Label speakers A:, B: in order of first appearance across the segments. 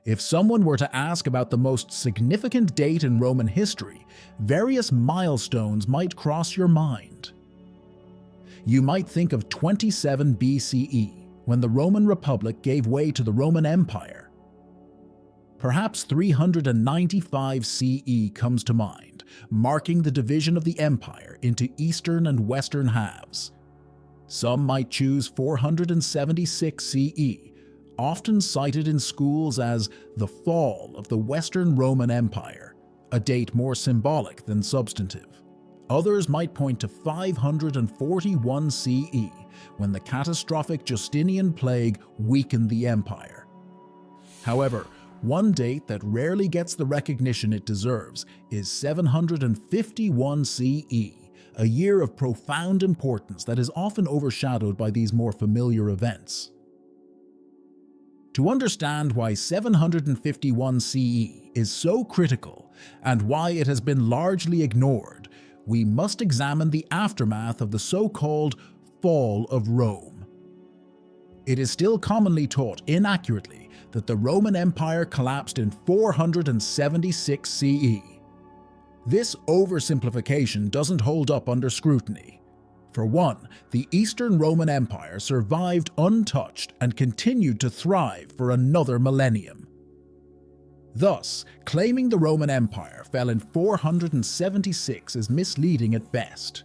A: If someone were to ask about the most significant date in Roman history, various milestones might cross your mind. You might think of 27 BCE, when the Roman Republic gave way to the Roman Empire. Perhaps 395 CE comes to mind, marking the division of the empire into eastern and western halves. Some might choose 476 CE, often cited in schools as the fall of the Western Roman Empire, a date more symbolic than substantive. Others might point to 541 CE, when the catastrophic Justinian plague weakened the empire. However, one date that rarely gets the recognition it deserves is 751 CE, a year of profound importance that is often overshadowed by these more familiar events. To understand why 751 CE is so critical and why it has been largely ignored, we must examine the aftermath of the so-called fall of Rome. It is still commonly taught inaccurately that the Roman Empire collapsed in 476 CE. This oversimplification doesn't hold up under scrutiny. For one, the Eastern Roman Empire survived untouched and continued to thrive for another millennium. Thus, claiming the Roman Empire fell in 476 is misleading at best.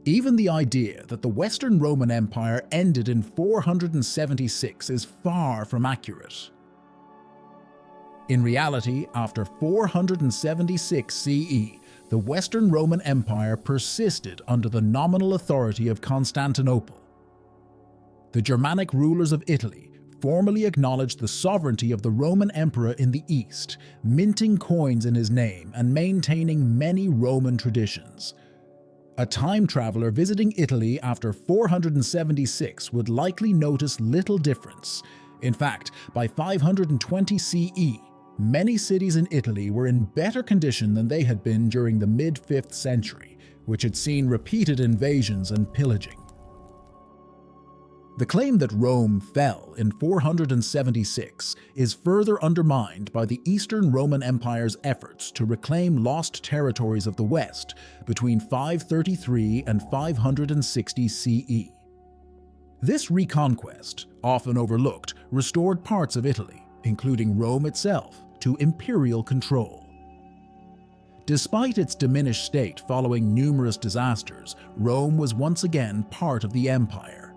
A: Even the idea that the Western Roman Empire ended in 476 is far from accurate. In reality, after 476 CE, the Western Roman Empire persisted under the nominal authority of Constantinople. The Germanic rulers of Italy formally acknowledged the sovereignty of the Roman Emperor in the East, minting coins in his name and maintaining many Roman traditions. A time traveler visiting Italy after 476 would likely notice little difference. In fact, by 520 CE, many cities in Italy were in better condition than they had been during the mid-5th century, which had seen repeated invasions and pillaging. The claim that Rome fell in 476 is further undermined by the Eastern Roman Empire's efforts to reclaim lost territories of the West between 533 and 560 CE. This reconquest, often overlooked, restored parts of Italy, including Rome itself, to imperial control. Despite its diminished state following numerous disasters, Rome was once again part of the empire.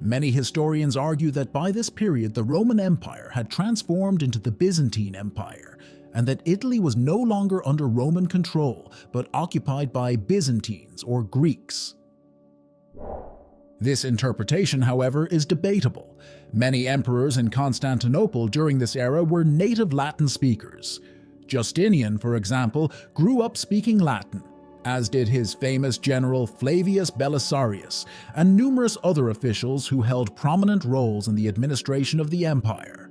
A: Many historians argue that by this period the Roman Empire had transformed into the Byzantine Empire, and that Italy was no longer under Roman control but occupied by Byzantines or Greeks. This interpretation, however, is debatable. Many emperors in Constantinople during this era were native Latin speakers. Justinian, for example, grew up speaking Latin, as did his famous general Flavius Belisarius, and numerous other officials who held prominent roles in the administration of the empire.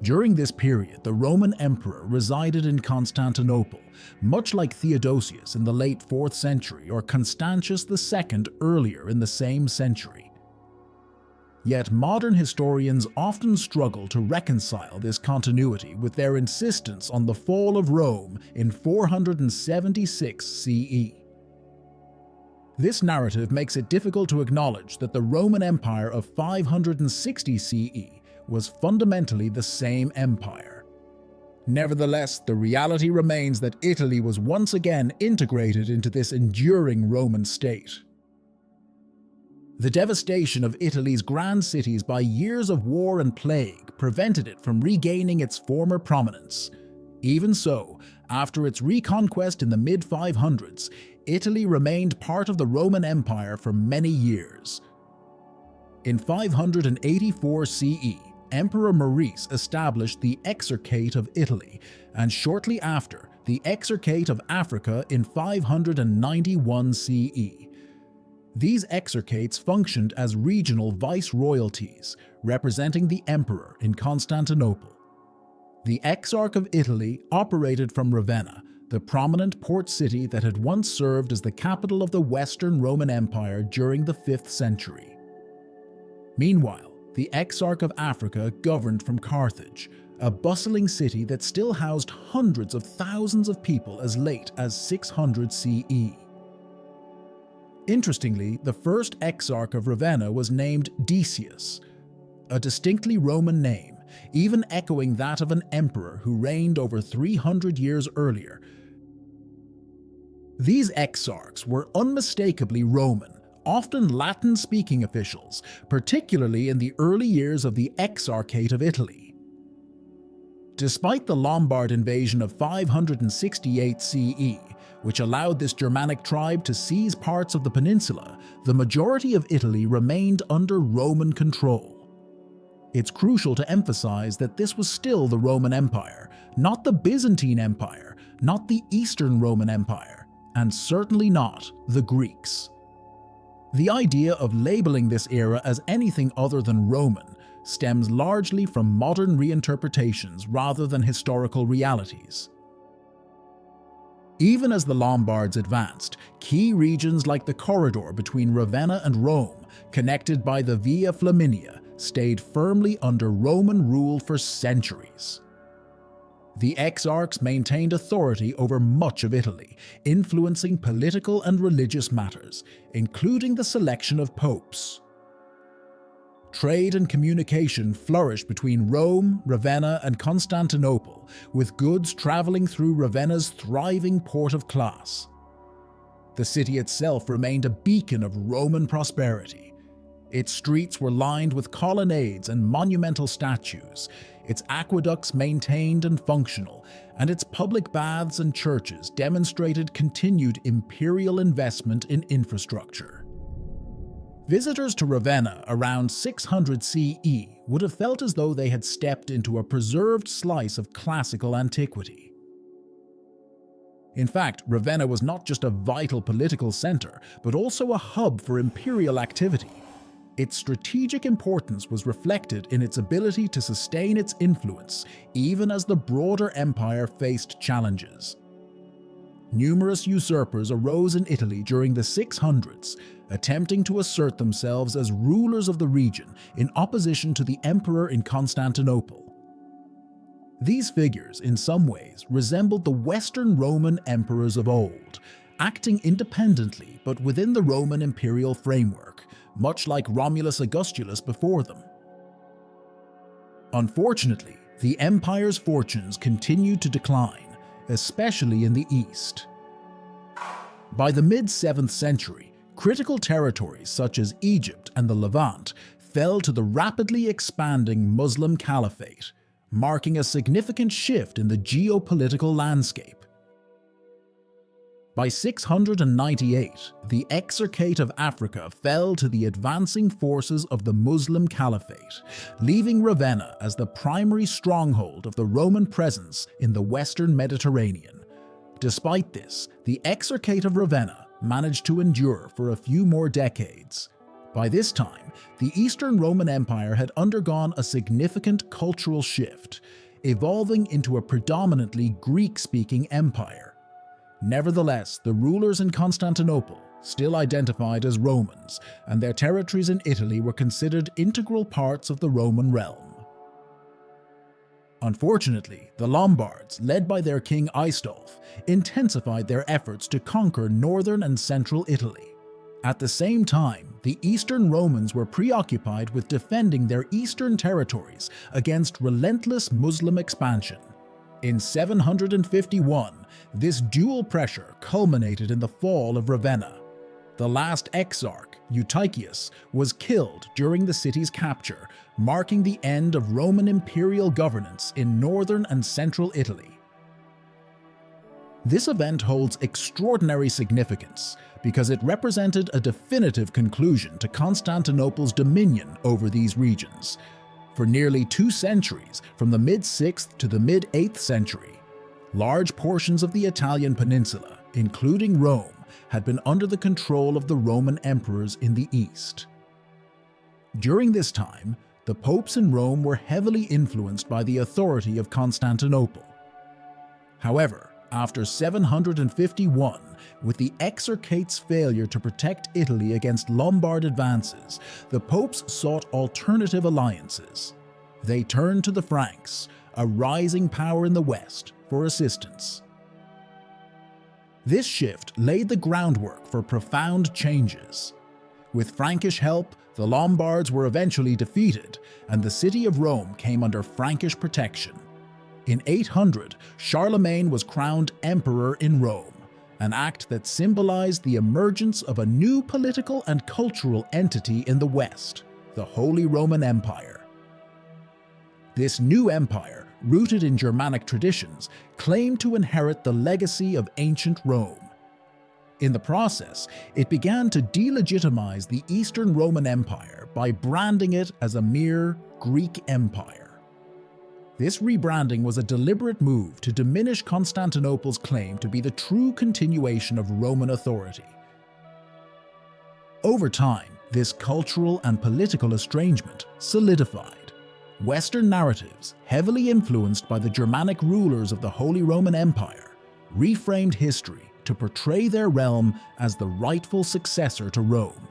A: During this period, the Roman emperor resided in Constantinople, much like Theodosius in the late 4th century or Constantius II earlier in the same century. Yet modern historians often struggle to reconcile this continuity with their insistence on the fall of Rome in 476 CE. This narrative makes it difficult to acknowledge that the Roman Empire of 560 CE was fundamentally the same empire. Nevertheless, the reality remains that Italy was once again integrated into this enduring Roman state. The devastation of Italy's grand cities by years of war and plague prevented it from regaining its former prominence. Even so, after its reconquest in the mid-500s, Italy remained part of the Roman Empire for many years. In 584 CE, Emperor Maurice established the Exarchate of Italy, and shortly after, the Exarchate of Africa in 591 CE. These exarchates functioned as regional viceroyalties, representing the emperor in Constantinople. The Exarch of Italy operated from Ravenna, the prominent port city that had once served as the capital of the Western Roman Empire during the 5th century. Meanwhile, the Exarch of Africa governed from Carthage, a bustling city that still housed hundreds of thousands of people as late as 600 CE. Interestingly, the first Exarch of Ravenna was named Decius, a distinctly Roman name, even echoing that of an emperor who reigned over 300 years earlier. These exarchs were unmistakably Roman, often Latin-speaking officials, particularly in the early years of the Exarchate of Italy. Despite the Lombard invasion of 568 CE, which allowed this Germanic tribe to seize parts of the peninsula, the majority of Italy remained under Roman control. It's crucial to emphasize that this was still the Roman Empire, not the Byzantine Empire, not the Eastern Roman Empire, and certainly not the Greeks. The idea of labeling this era as anything other than Roman stems largely from modern reinterpretations rather than historical realities. Even as the Lombards advanced, key regions like the corridor between Ravenna and Rome, connected by the Via Flaminia, stayed firmly under Roman rule for centuries. The exarchs maintained authority over much of Italy, influencing political and religious matters, including the selection of popes. Trade and communication flourished between Rome, Ravenna, and Constantinople, with goods traveling through Ravenna's thriving port of Classe. The city itself remained a beacon of Roman prosperity. Its streets were lined with colonnades and monumental statues, its aqueducts maintained and functional, and its public baths and churches demonstrated continued imperial investment in infrastructure. Visitors to Ravenna around 600 CE would have felt as though they had stepped into a preserved slice of classical antiquity. In fact, Ravenna was not just a vital political center, but also a hub for imperial activity. Its strategic importance was reflected in its ability to sustain its influence, even as the broader empire faced challenges. Numerous usurpers arose in Italy during the 600s, attempting to assert themselves as rulers of the region in opposition to the emperor in Constantinople. These figures, in some ways, resembled the Western Roman emperors of old, acting independently but within the Roman imperial framework, much like Romulus Augustulus before them. Unfortunately, the empire's fortunes continued to decline, especially in the east. By the mid-7th century, critical territories such as Egypt and the Levant fell to the rapidly expanding Muslim Caliphate, marking a significant shift in the geopolitical landscape. By 698, the Exarchate of Africa fell to the advancing forces of the Muslim Caliphate, leaving Ravenna as the primary stronghold of the Roman presence in the Western Mediterranean. Despite this, the Exarchate of Ravenna managed to endure for a few more decades. By this time, the Eastern Roman Empire had undergone a significant cultural shift, evolving into a predominantly Greek-speaking empire. Nevertheless, the rulers in Constantinople still identified as Romans, and their territories in Italy were considered integral parts of the Roman realm. Unfortunately, the Lombards, led by their king Aistulf, intensified their efforts to conquer northern and central Italy. At the same time, the Eastern Romans were preoccupied with defending their eastern territories against relentless Muslim expansion. In 751, this dual pressure culminated in the fall of Ravenna. The last exarch, Eutychius, was killed during the city's capture, marking the end of Roman imperial governance in northern and central Italy. This event holds extraordinary significance because it represented a definitive conclusion to Constantinople's dominion over these regions. For nearly 2 centuries, from the mid-6th to the mid-8th century, large portions of the Italian peninsula, including Rome, had been under the control of the Roman emperors in the east. During this time, the popes in Rome were heavily influenced by the authority of Constantinople. However, after 751, with the Exarchates' failure to protect Italy against Lombard advances, the popes sought alternative alliances. They turned to the Franks, a rising power in the West, for assistance. This shift laid the groundwork for profound changes. With Frankish help, the Lombards were eventually defeated, and the city of Rome came under Frankish protection. In 800, Charlemagne was crowned emperor in Rome, an act that symbolized the emergence of a new political and cultural entity in the West, the Holy Roman Empire. This new empire, rooted in Germanic traditions, claimed to inherit the legacy of ancient Rome. In the process, it began to delegitimize the Eastern Roman Empire by branding it as a mere Greek empire. This rebranding was a deliberate move to diminish Constantinople's claim to be the true continuation of Roman authority. Over time, this cultural and political estrangement solidified. Western narratives, heavily influenced by the Germanic rulers of the Holy Roman Empire, reframed history to portray their realm as the rightful successor to Rome.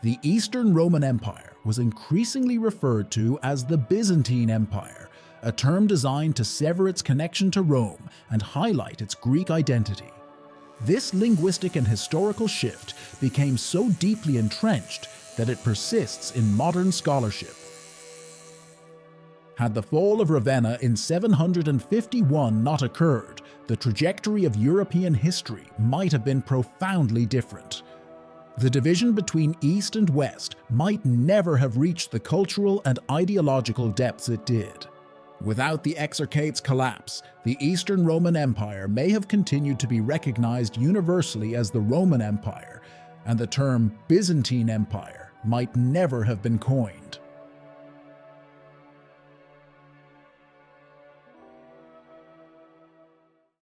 A: The Eastern Roman Empire was increasingly referred to as the Byzantine Empire, a term designed to sever its connection to Rome and highlight its Greek identity. This linguistic and historical shift became so deeply entrenched that it persists in modern scholarship. Had the fall of Ravenna in 751 not occurred, the trajectory of European history might have been profoundly different. The division between East and West might never have reached the cultural and ideological depths it did. Without the Exarchates' collapse, the Eastern Roman Empire may have continued to be recognized universally as the Roman Empire, and the term Byzantine Empire might never have been coined.